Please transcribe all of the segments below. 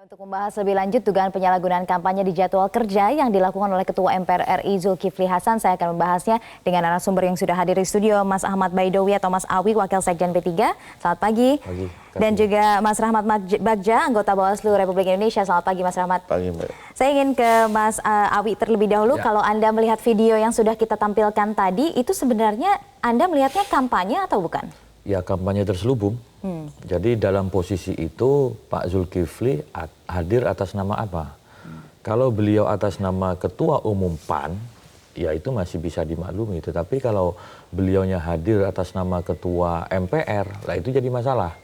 Untuk membahas lebih lanjut dugaan penyalahgunaan kampanye di jadwal kerja yang dilakukan oleh Ketua MPR RI Zulkifli Hasan, saya akan membahasnya dengan narasumber yang sudah hadir di studio, Mas Ahmad Baidowi atau Mas Awi, Wakil Sekjen P3. Selamat pagi. Dan juga Mas Rahmat Bagja, anggota Bawaslu Republik Indonesia. Selamat pagi, Mas Rahmat. Pagi, Mbak. Saya ingin ke Mas Awi terlebih dahulu. Kalau Anda melihat video yang sudah kita tampilkan tadi, itu sebenarnya Anda melihatnya kampanye atau bukan? Ya, kampanye terselubung. Jadi dalam posisi itu Pak Zulkifli hadir atas nama apa? Kalau beliau atas nama Ketua Umum PAN, ya itu masih bisa dimaklumi. Tetapi kalau beliaunya hadir atas nama Ketua MPR, lah itu jadi masalah.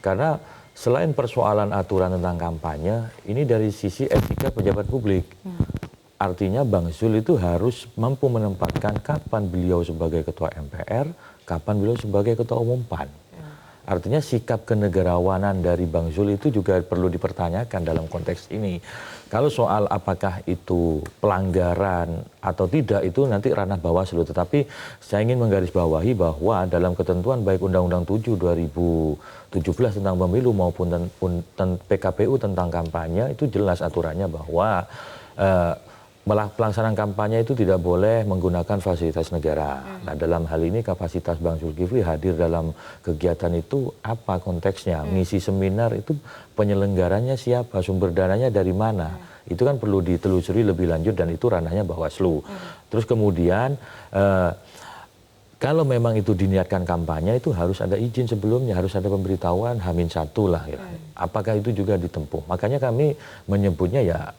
Karena selain persoalan aturan tentang kampanye, ini dari sisi etika pejabat publik. Artinya Bang Zul itu harus mampu menempatkan kapan beliau sebagai Ketua MPR, kapan beliau sebagai Ketua Umum PAN. Artinya sikap kenegarawanan dari Bang Zul itu juga perlu dipertanyakan dalam konteks ini. Kalau soal apakah itu pelanggaran atau tidak itu nanti ranah Bawaslu. Tetapi saya ingin menggarisbawahi bahwa dalam ketentuan baik Undang-Undang 7 2017 tentang pemilu maupun PKPU tentang kampanye itu jelas aturannya bahwa pelaksanaan kampanye itu tidak boleh menggunakan fasilitas negara. Nah, dalam hal ini kapasitas Bang Zulkifli hadir dalam kegiatan itu apa konteksnya? Ngisi seminar itu penyelenggaranya siapa? Sumber dananya dari mana? Itu kan perlu ditelusuri lebih lanjut dan itu ranahnya Bawaslu. Terus kemudian kalau memang itu diniatkan kampanye itu harus ada izin sebelumnya, harus ada pemberitahuan H-1 lah. Ya. Apakah itu juga ditempuh? Makanya kami menyebutnya ya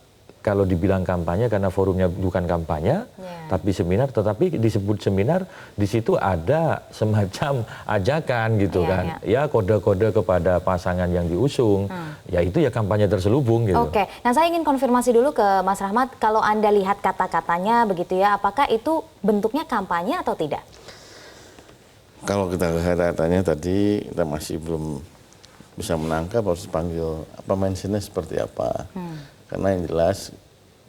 kalau dibilang kampanye karena forumnya bukan kampanye, tapi seminar, tetapi disebut seminar, di situ ada semacam ajakan gitu kan. Ya kode-kode kepada pasangan yang diusung, ya itu ya kampanye terselubung gitu. Oke, nah saya ingin konfirmasi dulu ke Mas Rahmat, kalau Anda lihat kata-katanya begitu ya, apakah itu bentuknya kampanye atau tidak? Kalau kita lihat katanya tadi, kita masih belum bisa menangkap harus dipanggil apa mentionnya seperti apa. Karena yang jelas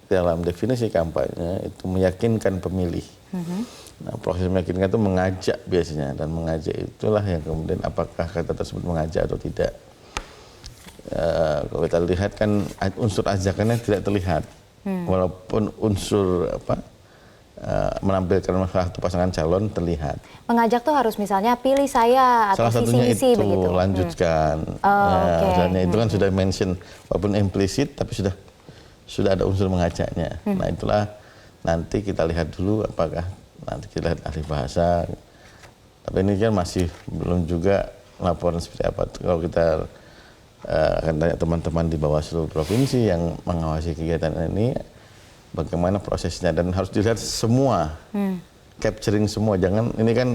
dalam definisi kampanye itu meyakinkan pemilih. Nah, proses meyakinkan itu mengajak biasanya, dan mengajak itulah yang kemudian apakah kata tersebut mengajak atau tidak. Kalau kita lihat kan unsur ajakannya tidak terlihat, walaupun unsur menampilkan satu pasangan calon terlihat. Mengajak tuh harus misalnya pilih saya atau visi-misi begitu. Lanjutkan. Misalnya itu kan sudah mention walaupun implisit tapi sudah ada unsur mengajaknya. Nah, itulah nanti kita lihat dulu apakah nanti kita lihat ahli bahasa. Tapi ini kan masih belum juga laporan seperti apa. Kalau kita akan tanya teman-teman di Bawaslu provinsi yang mengawasi kegiatan ini, bagaimana prosesnya, dan harus dilihat semua, capturing semua, jangan ini kan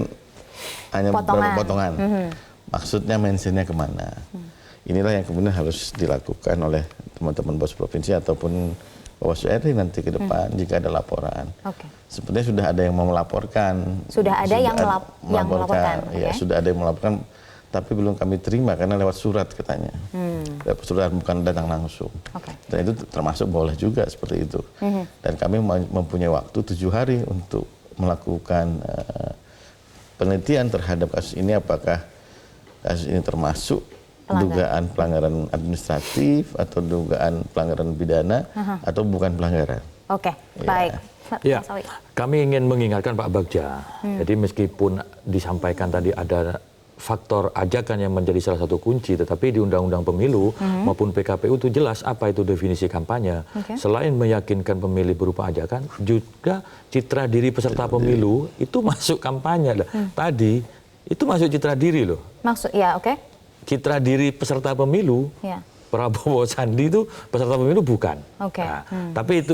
hanya beberapa potongan. Maksudnya mentionnya kemana. Inilah yang kemudian harus dilakukan oleh teman-teman Bawaslu provinsi ataupun Bawaslu RI nanti ke depan jika ada laporan. Sepertinya sudah ada yang mau melaporkan. Sudah ada yang melaporkan. Ya, sudah ada yang melaporkan, tapi belum kami terima karena lewat surat katanya. Lewat surat, bukan datang langsung. Dan itu termasuk boleh juga seperti itu. Dan kami mempunyai waktu 7 hari untuk melakukan penelitian terhadap kasus ini, apakah kasus ini termasuk dugaan pelanggaran administratif atau dugaan pelanggaran pidana atau bukan pelanggaran. Baik. Ya, kami ingin mengingatkan Pak Bagja. Jadi meskipun disampaikan tadi ada faktor ajakan yang menjadi salah satu kunci, tetapi di Undang-Undang Pemilu maupun PKPU itu jelas apa itu definisi kampanye. Selain meyakinkan pemilih berupa ajakan, juga citra diri peserta pemilu itu masuk kampanye. Tadi itu masuk citra diri loh. Citra diri peserta pemilu, Prabowo Sandi itu peserta pemilu bukan. Tapi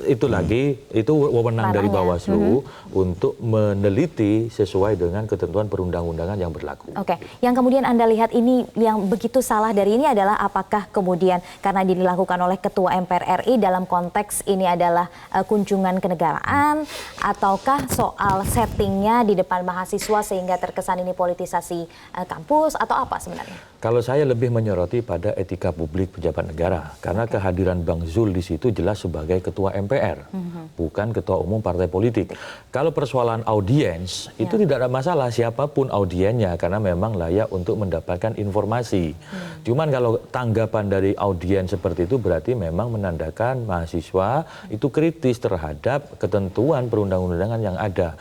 itu lagi itu wewenang dari Bawaslu untuk meneliti sesuai dengan ketentuan perundang-undangan yang berlaku. Yang kemudian Anda lihat ini yang begitu salah dari ini adalah apakah kemudian karena dilakukan oleh Ketua MPR RI dalam konteks ini adalah kunjungan kenegaraan, ataukah soal settingnya di depan mahasiswa sehingga terkesan ini politisasi kampus, atau apa sebenarnya? Kalau saya lebih menyoroti pada etika publik pejabat negara, karena kehadiran Bang Zul di situ jelas sebagai ketua MPR, bukan ketua umum partai politik. Kalau persoalan audiens itu tidak ada masalah siapapun audiennya, karena memang layak untuk mendapatkan informasi. Cuman kalau tanggapan dari audiens seperti itu berarti memang menandakan mahasiswa itu kritis terhadap ketentuan perundang-undangan yang ada.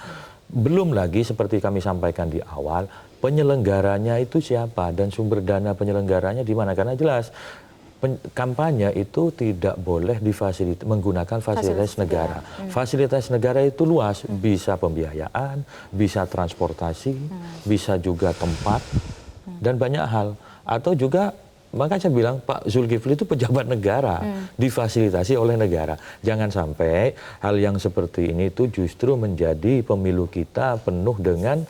Belum lagi seperti kami sampaikan di awal, penyelenggaranya itu siapa dan sumber dana penyelenggaranya di mana, karena jelas kampanye itu tidak boleh menggunakan fasilitas negara. Fasilitas negara itu luas, bisa pembiayaan, bisa transportasi, bisa juga tempat dan banyak hal. Atau juga makanya saya bilang Pak Zulkifli itu pejabat negara, difasilitasi oleh negara. Jangan sampai hal yang seperti ini itu justru menjadi pemilu kita penuh dengan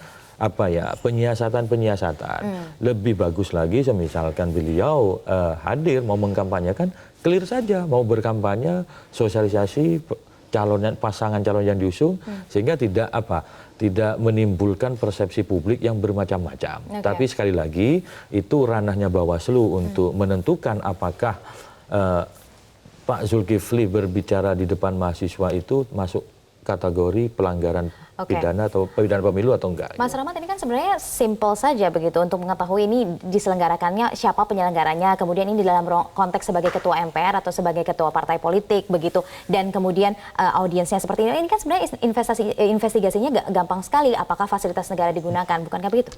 penyiasatan. Lebih bagus lagi semisalkan beliau hadir mau mengkampanyekan, clear saja mau berkampanye, sosialisasi pasangan calon yang diusung, sehingga tidak menimbulkan persepsi publik yang bermacam-macam. Tapi sekali lagi itu ranahnya Bawaslu untuk menentukan apakah Pak Zulkifli berbicara di depan mahasiswa itu masuk kategori pelanggaran pidana atau pidana pemilu atau enggak. Mas Rahmat, ini kan sebenarnya simple saja begitu untuk mengetahui ini diselenggarakannya siapa penyelenggaranya, kemudian ini dalam konteks sebagai ketua MPR atau sebagai ketua partai politik begitu, dan kemudian audiensnya seperti ini kan sebenarnya investigasinya gampang sekali. Apakah fasilitas negara digunakan, bukankah begitu?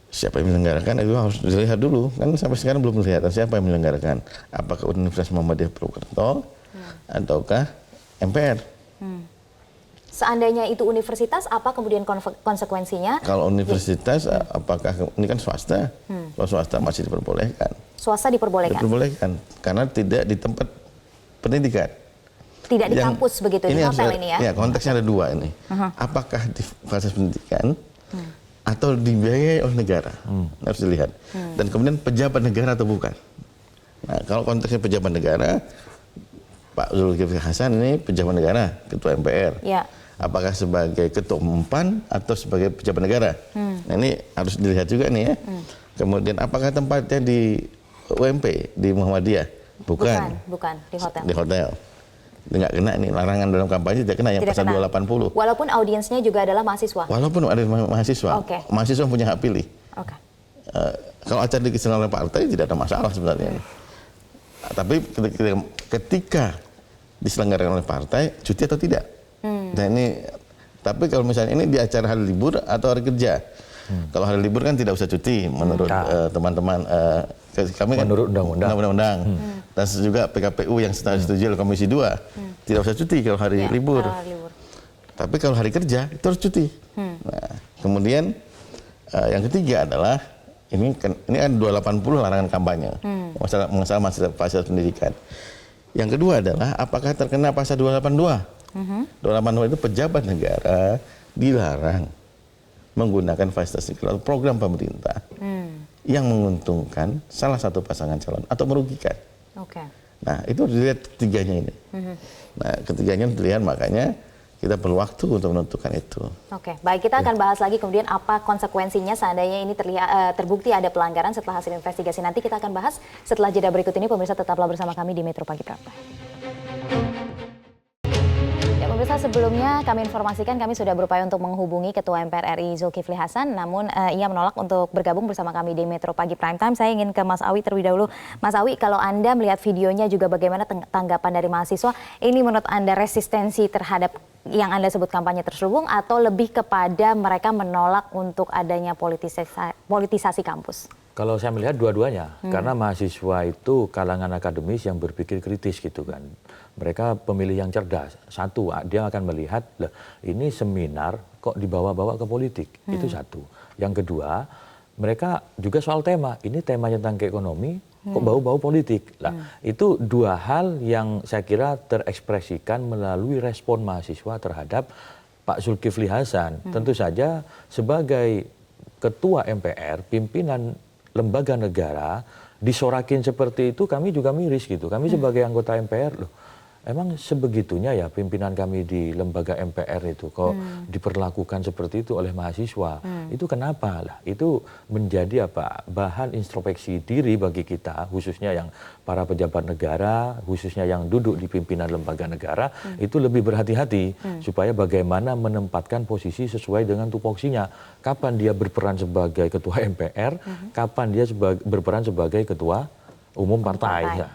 Siapa yang menyelenggarakan itu harus dilihat dulu, kan sampai sekarang belum kelihatan siapa yang menyelenggarakan. Apakah Universitas Muhammadiyah Purwokerto ataukah MPR? Seandainya itu universitas, apa kemudian konsekuensinya? Kalau universitas, apakah ini kan swasta? Kalau swasta masih diperbolehkan. Swasta diperbolehkan? Diperbolehkan, karena tidak di tempat pendidikan. Tidak di kampus begitu, di hotel ini ya? Ya, konteksnya ada dua ini. Apakah di fasilitas pendidikan atau dibiayai oleh negara? Harus dilihat. Dan kemudian pejabat negara atau bukan. Nah, kalau konteksnya pejabat negara, Pak Zulkifli Hasan ini pejabat negara, ketua MPR. Ya. Apakah sebagai ketua umum PAN atau sebagai pejabat negara? Nah, ini harus dilihat juga nih ya. Kemudian apakah tempatnya di UMP, di Muhammadiyah? Bukan, di hotel. Di hotel. Nggak kena ini, larangan dalam kampanye tidak kena yang pasal 280. Walaupun audiensnya juga adalah mahasiswa? Walaupun ada mahasiswa. Mahasiswa punya hak pilih. Kalau acara diselenggarakan oleh partai tidak ada masalah sebenarnya. Tapi ketika diselenggarakan oleh partai, cuti atau tidak? Nah ini, tapi kalau misalnya ini di acara hari libur atau hari kerja, kalau hari libur kan tidak usah cuti menurut teman-teman kami kan menurut undang-undang. Dan juga PKPU yang setuju oleh Komisi 2 tidak usah cuti kalau hari libur. Tapi kalau hari kerja itu harus cuti. Nah, kemudian yang ketiga adalah ini kan 280 larangan kampanye, masalah fasilitas pendidikan. Yang kedua adalah apakah terkena pasal 282? 282 itu pejabat negara dilarang menggunakan fasilitas negara atau program pemerintah yang menguntungkan salah satu pasangan calon atau merugikan. Nah, itu dilihat ketiganya ini. Nah, ketiganya dilihat, makanya kita perlu waktu untuk menentukan itu. Baik, kita akan bahas lagi kemudian apa konsekuensinya seandainya ini terbukti ada pelanggaran setelah hasil investigasi. Nanti kita akan bahas setelah jeda berikut ini. Pemirsa, tetaplah bersama kami di Metro Pagi Prime. Pemirsa, sebelumnya kami informasikan kami sudah berupaya untuk menghubungi Ketua MPR RI Zulkifli Hasan, namun ia menolak untuk bergabung bersama kami di Metro Pagi Prime Time. Saya ingin ke Mas Awi terlebih dahulu. Mas Awi, kalau Anda melihat videonya juga bagaimana tanggapan dari mahasiswa, ini menurut Anda resistensi terhadap yang Anda sebut kampanye terselubung atau lebih kepada mereka menolak untuk adanya politisasi kampus? Kalau saya melihat dua-duanya, karena mahasiswa itu kalangan akademis yang berpikir kritis gitu kan. Mereka pemilih yang cerdas. Satu, dia akan melihat, ini seminar kok dibawa-bawa ke politik. Itu satu. Yang kedua, mereka juga soal tema. Ini temanya tentang ekonomi, kok bau-bau politik. Itu dua hal yang saya kira terekspresikan melalui respon mahasiswa terhadap Pak Zulkifli Hasan. Tentu saja sebagai ketua MPR, pimpinan lembaga negara, disorakin seperti itu kami juga miris gitu. Kami sebagai anggota MPR emang sebegitunya ya pimpinan kami di lembaga MPR itu kok diperlakukan seperti itu oleh mahasiswa. Itu kenapa lah? Itu menjadi bahan introspeksi diri bagi kita, khususnya yang para pejabat negara, khususnya yang duduk di pimpinan lembaga negara, itu lebih berhati-hati supaya bagaimana menempatkan posisi sesuai dengan tupoksinya. Kapan dia berperan sebagai ketua MPR, kapan dia berperan sebagai ketua umum partai. Ya.